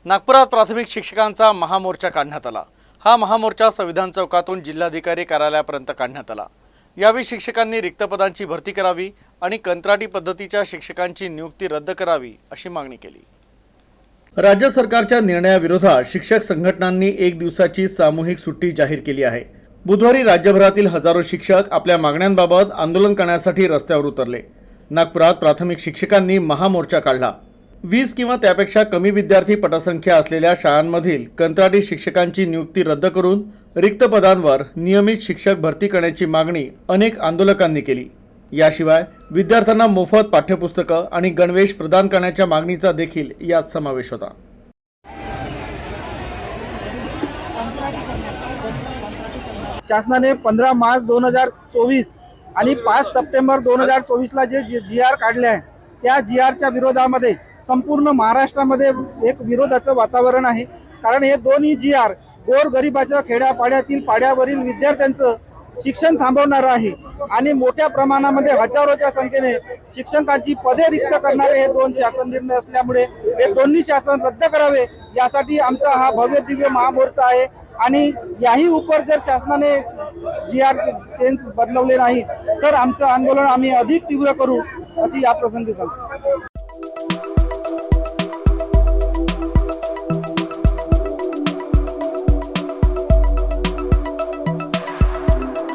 नागपुरात प्राथमिक शिक्षकांचा महामोर्चा काढण्यात आला। हा महामोर्चा संविधान चौकातून जिल्हाधिकारी कार्यालयापर्यंत काढण्यात आला। यावेळी शिक्षकांनी रिक्त पदांची भरती करावी आणि कंत्राटी पद्धतीच्या शिक्षकांची नियुक्ती रद्द करावी अशी मागणी केली। राज्य सरकारच्या निर्णयाविरोधात शिक्षक संघटनांनी एक दिवसाची सामूहिक सुट्टी जाहीर केली आहे। बुधवारी राज्यभरातील हजारो शिक्षक आपल्या मागण्यांबाबत आंदोलन करण्यासाठी रस्त्यावर उतरले। नागपुरात प्राथमिक शिक्षकांनी महामोर्चा काढला। 20 किंवा त्यापेक्षा कमी विद्यार्थी पटसंख्या असलेल्या शाळांमधील कंत्राटी शिक्षकांची नियुक्ती रद्द करून रिक्त पदांवर नियमित शिक्षक भरती करण्याची मागणी अनेक आंदोलकांनी केली। याशिवाय विद्यार्थ्यांना मोफत पाठ्यपुस्तकं आणि गणवेश प्रदान करण्याच्या मागणीचा देखील यात समावेश होता। शासनाने 15 मार्च 2024 आणि 5 सप्टेंबर 2024 ला जे GR काढले आहे त्या GRच्या विरोधामध्ये संपूर्ण महाराष्ट्रामध्ये एक विरोधाचं वातावरण आहे। कारण हे दोन्ही GR गोरगरिबाच्या खेड्यापाड्यातील पाड्यावरील विद्यार्थ्यांचं शिक्षण थांबवणार आहे आणि मोठ्या प्रमाणामध्ये हजारोच्या संख्येने शिक्षकांची पदे रिक्त करणारे हे दोन शासन निर्णय असल्यामुळे हे दोन्ही शासन रद्द करावे यासाठी आमचा हा भव्य दिव्य महामोर्चा आहे। आणि याही उपर जर शासनाने GR चेंज बदलवले नाही तर आमचं आंदोलन आम्ही अधिक तीव्र करू अशी या प्रसंगी सांगतो।